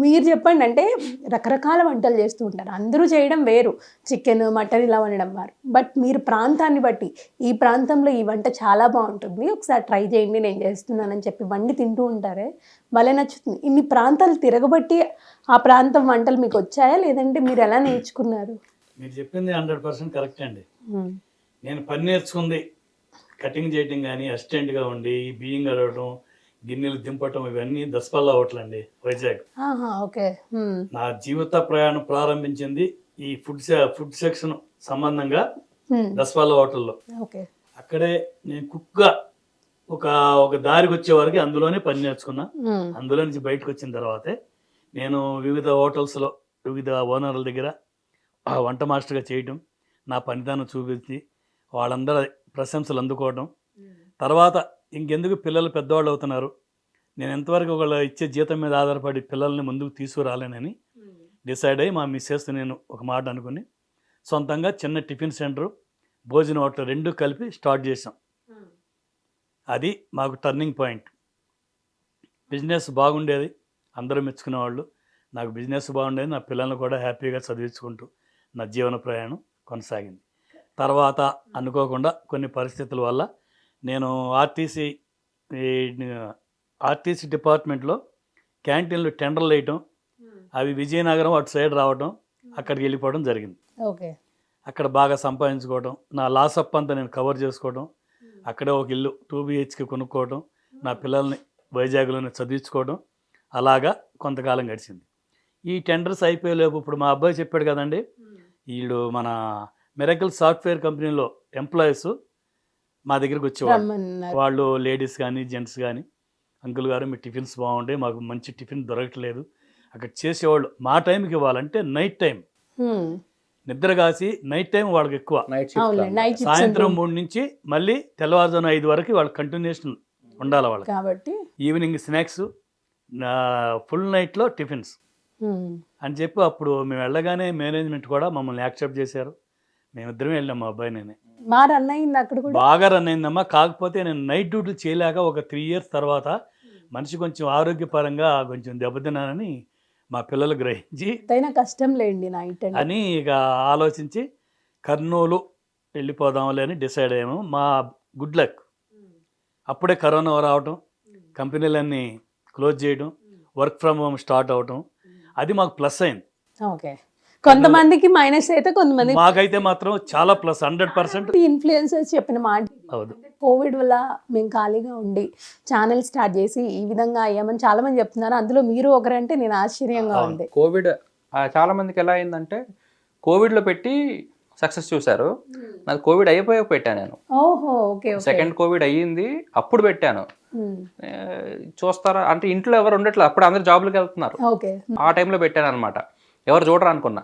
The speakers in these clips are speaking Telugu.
మీరు చెప్పండి, అంటే రకరకాల వంటలు చేస్తూ ఉంటారు, అందరూ చేయడం వేరు, చికెన్ మటన్ ఇలా వండడం వారు, బట్ మీరు ప్రాంతాన్ని బట్టి ఈ ప్రాంతంలో ఈ వంట చాలా బాగుంటుంది ఒకసారి ట్రై చేయండి నేను చేస్తున్నానని చెప్పి వండి తింటూ ఉంటారే, భలే నచ్చుతుంది. ఇన్ని ప్రాంతాలు తిరగబట్టి ఆ ప్రాంతం వంటలు మీకు వచ్చాయా, లేదంటే మీరు ఎలా నేర్చుకున్నారు? మీరు చెప్పింది 100% కరెక్ట్ అండి. నేను పని నేర్చుకుంది కటింగ్ చేయటం కానీ, అసిస్టెంట్గా ఉండి బియ్యం కడగడం, గిన్నెలు దింపటం, ఇవన్నీ దసపల్లా హోటల్ అండి, వైజాగ్. ఓకే. నా జీవిత ప్రయాణం ప్రారంభించింది ఈ ఫుడ్ సెక్షన్ సంబంధంగా దసపల్లా హోటల్లో. అక్కడే నేను కుక్గా ఒక దారికి వచ్చే వరకు అందులోనే పని నేర్చుకున్నా. అందులో నుంచి బయటకు వచ్చిన తర్వాతే నేను వివిధ హోటల్స్లో వివిధ ఓనర్ల దగ్గర వంట మాస్టర్గా చేయటం, నా పనితనం చూపించి వాళ్ళందరూ ప్రశంసలు అందుకోవడం. తర్వాత ఇంకెందుకు పిల్లలు పెద్దవాళ్ళు అవుతున్నారు, నేను ఎంతవరకు వాళ్ళు ఇచ్చే జీతం మీద ఆధారపడి పిల్లల్ని ముందుకు తీసుకురాలేనని డిసైడ్ అయ్యి మా మిస్సెస్ నేను ఒక మాట అనుకుని సొంతంగా చిన్న టిఫిన్ సెంటరు, భోజన హోటల్ రెండు కలిపి స్టార్ట్ చేసాం. అది మాకు టర్నింగ్ పాయింట్. బిజినెస్ బాగుండేది, అందరూ మెచ్చుకునేవాళ్ళు, నాకు బిజినెస్ బాగుండేది, నా పిల్లల్ని కూడా హ్యాపీగా చదివించుకుంటూ నా జీవన ప్రయాణం కొనసాగింది. తర్వాత అనుకోకుండా కొన్ని పరిస్థితుల వల్ల నేను ఆర్టీసీ డిపార్ట్మెంట్లో క్యాంటీన్లు టెండర్లు వేయటం, అవి విజయనగరం అటు సైడ్ రావటం, అక్కడికి వెళ్ళిపోవడం జరిగింది. అక్కడ బాగా సంపాదించుకోవడం, నా లాస్ అప్ అంతా నేను కవర్ చేసుకోవడం, అక్కడే ఒక ఇల్లు 2 BHK కొనుక్కోవడం, నా పిల్లల్ని వైజాగ్లోనే చదివించుకోవడం, అలాగా కొంతకాలం గడిచింది. ఈ టెండర్స్ అయిపోయేలోపు ఇప్పుడు మా అబ్బాయి చెప్పాడు కదండి, వీళ్ళు మన మిరకల్ సాఫ్ట్వేర్ కంపెనీలో ఎంప్లాయీస్ మా దగ్గరికి వచ్చేవాళ్ళు. వాళ్ళు లేడీస్ కానీ జెంట్స్ కానీ, అంకుల్ గారు మీ టిఫిన్స్ బాగుంటాయి, మాకు మంచి టిఫిన్ దొరకట్లేదు, అక్కడ చేసేవాళ్ళు మా టైంకి ఇవ్వాలంటే నైట్ టైం నిద్ర కాసి నైట్ టైం వాళ్ళకి ఎక్కువ, సాయంత్రం 3 నుంచి మళ్ళీ తెల్లవారుజాము 5 వరకు వాళ్ళకి కంటిన్యూషన్ ఉండాలి వాళ్ళకి. కాబట్టి ఈవినింగ్ స్నాక్స్, ఫుల్ నైట్లో టిఫిన్స్ అని చెప్పి అప్పుడు మేము వెళ్ళగానే మేనేజ్మెంట్ కూడా మమ్మల్ని యాక్సెప్ట్ చేశారు. మేమిద్దరం వెళ్ళాం, మా అబ్బాయి నేనే. బాగా రన్ అయిందమ్మా. కాకపోతే నేను నైట్ డ్యూటీలు చేయలేక ఒక 3 years తర్వాత మనిషి కొంచెం ఆరోగ్యపరంగా కొంచెం దెబ్బతిన్నానని మా పిల్లలు గ్రహించి కష్టం లేండి నైట్ అని ఇక ఆలోచించి కర్నూలు వెళ్ళిపోదాంలే అని డిసైడ్ అయ్యాము. మా గుడ్ లక్ అప్పుడే కరోనా రావటం, కంపెనీలన్నీ క్లోజ్ చేయడం, వర్క్ ఫ్రమ్ హోమ్ స్టార్ట్ అవటం, అది మాకు ప్లస్ అయింది. కొంతమందికి మైనస్ అయితే, కొంతమంది మాకైతే మాత్రం చాలా ప్లస్ 100%. ఇన్ఫ్లుయెన్సర్స్ చెప్పిన మాట, కోవిడ్ వల్ల మేము ఖాళీగా ఉండి ఛానల్ స్టార్ట్ చేసి ఈ విధంగా అయ్యామని చాలా మంది చెప్తున్నారు, అందులో మీరు ఒకరంటే నేను ఆశ్చర్యంగా ఉంది. కోవిడ్ చాలా మందికి ఎలా అయిందంటే కోవిడ్లో పెట్టి సక్సెస్ చూశారు. నాకు కోవిడ్ అయిపోయాక పెట్టాను నేను. సెకండ్ కోవిడ్ అయ్యింది అప్పుడు పెట్టాను. చూస్తారా అంటే ఇంట్లో ఎవరు ఉండట్లేదు, అప్పుడు అందరు జాబ్లకు వెళ్తున్నారు, ఆ టైంలో పెట్టాను అనమాట. ఎవరు చూడరు అనుకున్నా,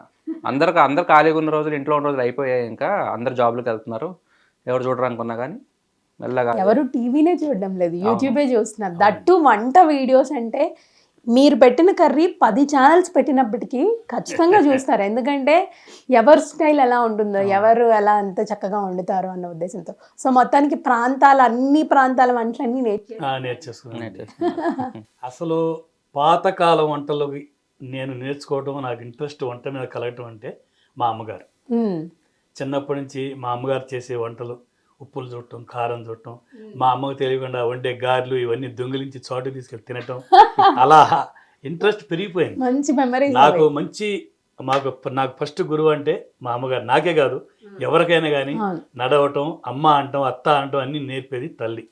అందరు ఖాళీగా ఉన్న రోజులు, ఇంట్లో ఉన్న రోజులు అయిపోయాయి, ఇంకా అందరు జాబ్లకు వెళ్తున్నారు, ఎవరు చూడరు అనుకున్నా. కానీ మెల్లగా ఎవరు టీవీనే చూడడం లేదు, యూట్యూబే చూస్తున్నారు. దట్టు వంట వీడియోస్ అంటే మీరు పెట్టిన కర్రీ 10 ఛానల్స్ పెట్టినప్పటికీ ఖచ్చితంగా చూస్తారు, ఎందుకంటే ఎవరి స్టైల్ ఎలా ఉంటుందో, ఎవరు ఎలా అంత చక్కగా వండుతారో అన్న ఉద్దేశంతో. సో మొత్తానికి అన్ని ప్రాంతాల వంటలన్నీ నేర్చేసుకున్నాను. అసలు పాతకాలం వంటలకి నేను నేర్చుకోవడం, నాకు ఇంట్రెస్ట్ వంట మీద కలగటం అంటే మా అమ్మగారు. చిన్నప్పటి నుంచి మా అమ్మగారు చేసే వంటలు, ఉప్పులు చుట్టం, కారం చుట్టం, మా అమ్మకు తెలియకుండా వండే గారెలు ఇవన్నీ దొంగిలించి చోటు తీసుకెళ్ళి తినటం, అలా ఇంట్రెస్ట్ పెరిగిపోయింది. నాకు ఫస్ట్ గురువు అంటే మా అమ్మగారు. నాకే కాదు, ఎవరికైనా కానీ నడవటం, అమ్మ అంటాం, అత్త అంటాం అన్నీ నేర్పేది తల్లి.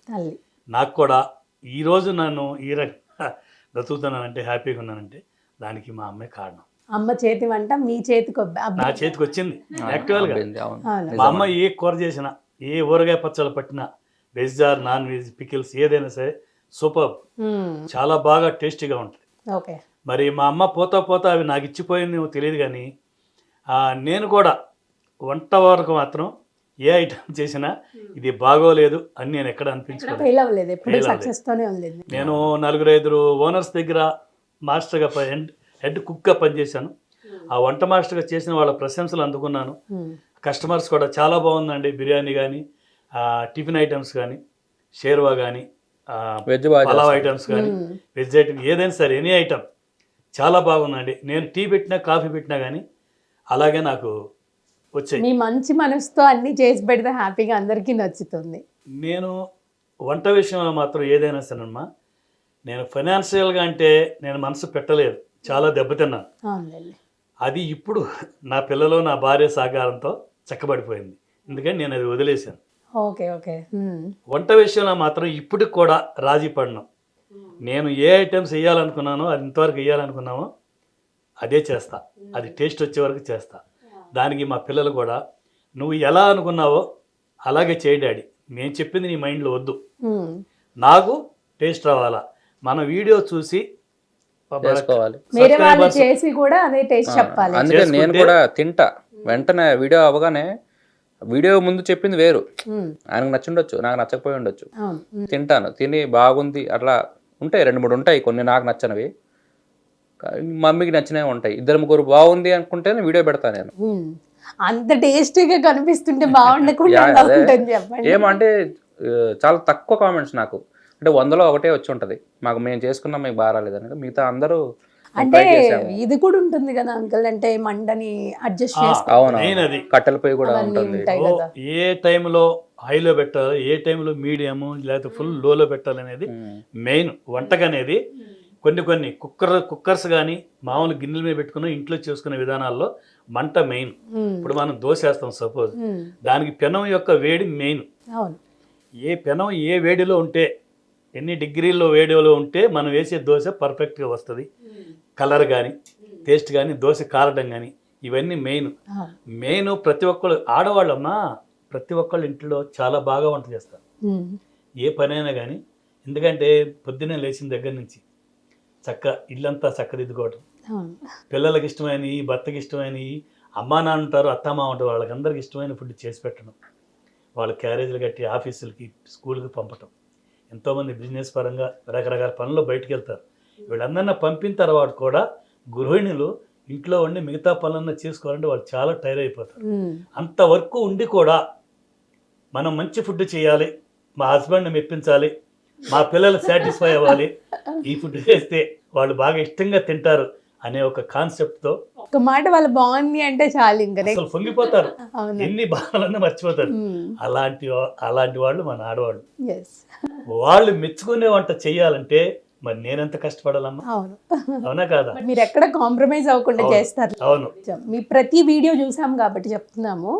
నాకు కూడా ఈరోజు నన్ను ఈ రకంగా బ్రతుకుతున్నానంటే, హ్యాపీగా ఉన్నానంటే దానికి మా అమ్మే కారణం. అమ్మ చేతి వంట మీ చేతికి, నా చేతికి వచ్చింది. యాక్చువల్గా మా అమ్మ ఏ కూర చేసినా, ఏ ఊరగాయ పచ్చళ్ళు పట్టినా, veg or non veg pickles ఏదైనా సరే సూపర్, చాలా బాగా టేస్టీగా ఉంటుంది. మరి మా అమ్మ పోతా అవి నాకు ఇచ్చిపోయింది తెలియదు, కానీ నేను కూడా వంట వరకు మాత్రం ఏ ఐటమ్ చేసినా ఇది బాగోలేదు అని నేను ఎక్కడ అనిపించుకోలేదు. నేను 4-5 ఓనర్స్ దగ్గర మాస్టర్గా హెడ్ కుక్గా పనిచేశాను. ఆ వంట మాస్టర్గా చేసిన వాళ్ళ ప్రశంసలు అందుకున్నాను. కస్టమర్స్ కూడా చాలా బాగుందండి, బిర్యానీ కానీ, టిఫిన్ ఐటమ్స్ కానీ, షేర్వా కానీ, పలావ్ ఐటమ్స్ కానీ, వెజ్ ఐటమ్ ఏదైనా సరే ఎనీ ఐటమ్ చాలా బాగుందండి. నేను టీ పెట్టినా కాఫీ పెట్టినా కానీ అలాగే నాకు వచ్చాయి. మీ మంచి మనసుతో అన్ని చేసి పెడితే హ్యాపీగా అందరికీ నచ్చుతుంది. నేను వంట విషయంలో మాత్రం ఏదైనా సరేనమ్మా, నేను ఫైనాన్షియల్గా అంటే నేను మనసు పెట్టలేదు, చాలా దెబ్బతిన్నాను. అవునండి. అది ఇప్పుడు నా పిల్లలు నా భార్య సహకారంతో చక్కబడిపోయింది. ఎందుకంటే నేను అది వదిలేశాను. Okay okay. వంట విషయంలో మాత్రం ఇప్పటికి కూడా రాజీ పడను. నేను ఏ ఐటమ్స్ వేయాలనుకున్నానో అది ఇంతవరకు వేయాలనుకున్నామో అదే చేస్తా, అది టేస్ట్ వచ్చే వరకు చేస్తా. దానికి మా పిల్లలు కూడా నువ్వు ఎలా అనుకున్నావో అలాగే చేయి డాడీ, నేను చెప్పింది నీ మైండ్లో వద్దు, నాకు టేస్ట్ రావాలా, మన వీడియో చూసి చేసుకోవాలి. వేరే వాళ్ళు చేసి కూడా అదే టేస్ట్ చెప్పాలి. అందుకే నేను కూడా తింటా, వెంటనే వీడియో అవ్వగానే వీడియో ముందు చెప్పింది వేరు, ఆయనకు నచ్చుండొచ్చు, నాకు నచ్చకపోయి ఉండొచ్చు, తింటాను, తిని బాగుంది అట్లా ఉంటాయి 2-3 ఉంటాయి, కొన్ని నాకు నచ్చనివి, మమ్మీకి నచ్చినవి ఉంటాయి. 2-3 బాగుంది అనుకుంటేనే వీడియో పెడతా నేను. అంత టేస్టీగా కనిపిస్తుంటే బాగుండకుండా చెప్పండి. ఏమంటే చాలా తక్కువ కామెంట్స్ నాకు, అంటే 100లో ఒకటే వచ్చి ఉంటది, మాకు మేము చేసుకున్నాం మీకు బాగా రాలేదని. మిగతా అందరూ అంటే ఇది కూడా ఉంటుంది కదా అంకుల్, అంటే మంటని అడ్జస్ట్ చేసుకోవాలి. అవును, కట్టెల పొయ్యి కూడా ఉంటుంది. ఏ టైంలో హైలో పెట్టాలి, ఏ టైంలో మీడియము లేకపోతే ఫుల్ లోలో పెట్టాలి అనేది మెయిన్. వంటకు అనేది కొన్ని కుక్కర్స్ కానీ మామూలు గిన్నెల మీద పెట్టుకుని ఇంట్లో చేసుకునే విధానాల్లో మంట మెయిన్. ఇప్పుడు మనం దోశ వేస్తాం సపోజ్, దానికి పెనం యొక్క వేడి మెయిన్. ఏ పెనం ఏ వేడిలో ఉంటే, ఎన్ని డిగ్రీల్లో వేడిలో ఉంటే మనం వేసే దోశ పర్ఫెక్ట్గా వస్తుంది. కలర్ కానీ టేస్ట్ కానీ దోశ కారడం కానీ ఇవన్నీ మెయిన్. ప్రతి ఒక్కళ్ళు ఆడవాళ్ళమ్మా, ప్రతి ఒక్కళ్ళు ఇంట్లో చాలా బాగా వంట చేస్తారు, ఏ పనైనా కానీ. ఎందుకంటే పొద్దున్నే లేచిన దగ్గర నుంచి ఇల్లంతా చక్కదిద్దుకోవటం, పిల్లలకి ఇష్టమైనవి, భర్తకి ఇష్టమైనవి, అమ్మా నాన్న ఉంటారు, అత్తమ్మ ఉంటారు, వాళ్ళకందరికి ఇష్టమైన ఫుడ్ చేసి పెట్టడం, వాళ్ళ క్యారేజీలు కట్టి ఆఫీసులకి స్కూల్కి పంపటం. ఎంతోమంది బిజినెస్ పరంగా రకరకాల పనుల్లో బయటకు వెళ్తారు. వీళ్ళందరినీ పంపిన తర్వాత కూడా గృహిణులు ఇంట్లో ఉండి మిగతా పనులన్నా చేసుకోవాలంటే వాళ్ళు చాలా టైర్ అయిపోతారు. అంతవరకు ఉండి కూడా మనం మంచి ఫుడ్ చేయాలి, మా హస్బెండ్ని మెప్పించాలి, మా పిల్లలు సాటిస్ఫై అవ్వాలి, ఈ ఫుడ్ చేస్తే వాళ్ళు బాగా ఇష్టంగా తింటారు అనే ఒక కాన్సెప్ట్తో ఒక మాట వాళ్ళు బాగుంది అంటే చాలు, ఇంకా అసలు పొంగిపోతారు, ఎన్ని బాధలన్నా మర్చిపోతారు. అలాంటి వాళ్ళు మన ఆడవాళ్ళు. వాళ్ళు మెచ్చుకునే వంట చెయ్యాలంటే మరి నేనెంత కష్టపడాలమ్మా, అవునా కాదా? మీరు ఎక్కడ కాంప్రమైజ్ అవ్వకుండా చేస్తారు. అవును, మీ ప్రతి వీడియో చూసాం కాబట్టి చెప్తున్నాము,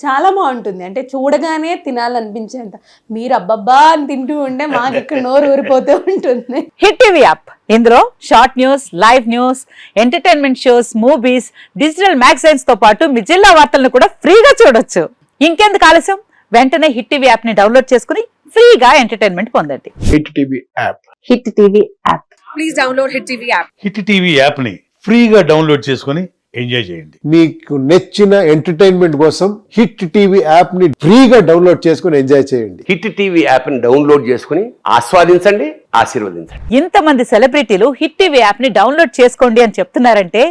చాలా బాగుంటుంది. అంటే చూడగానే తినాలనిపించేంత, మీరు అబ్బబ్బా అని తింటూ ఉంటే మాకు ఇక్కడ నోరు ఊరిపోతూ ఉంటుంది. హిట్ టీవీ యాప్, ఇందులో short news, live news, entertainment shows, movies, digital magazines తో పాటు మీ జిల్లా వార్తలను కూడా ఫ్రీగా చూడొచ్చు. ఇంకెందుకు ఆలస్యం, వెంటనే హిట్ టీవీ యాప్ ని డౌన్లోడ్ చేసుకుని ఫ్రీగా ఎంటర్టైన్మెంట్ పొందండి. Hit TV app. Hit TV app. Please download hit TV app. Hit TV app ని ఫ్రీగా డౌన్లోడ్ చేసుకుని ఎంజాయ్ చేయండి. మీకు నచ్చిన ఎంటర్టైన్మెంట్ కోసం హిట్ టీవీ యాప్ ని ఫ్రీగా డౌన్లోడ్ చేసుకుని ఎంజాయ్ చేయండి. హిట్ టీవీ యాప్ ని డౌన్లోడ్ చేసుకుని ఆస్వాదించండి, ఆశీర్వదించండి. ఇంతమంది సెలబ్రిటీలు హిట్ టీవీ యాప్ ని డౌన్లోడ్ చేసుకోండి అని చెప్తున్నారంటే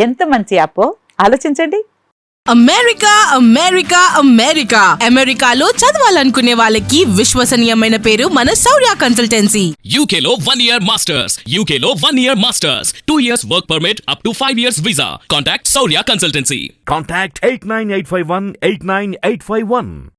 ఎంత మంచి యాప్ ఆలోచించండి. అమెరికా అమెరికాలో చదవాలనుకునే వాళ్ళకి విశ్వసనీయమైన పేరు మన శౌర్య కన్సల్టెన్సీ. UK లో 1 year masters, UK లో 1 year masters, 2 years work permit up to 5 years visa. Contact Shaurya Consultancy. Contact 89851 89851.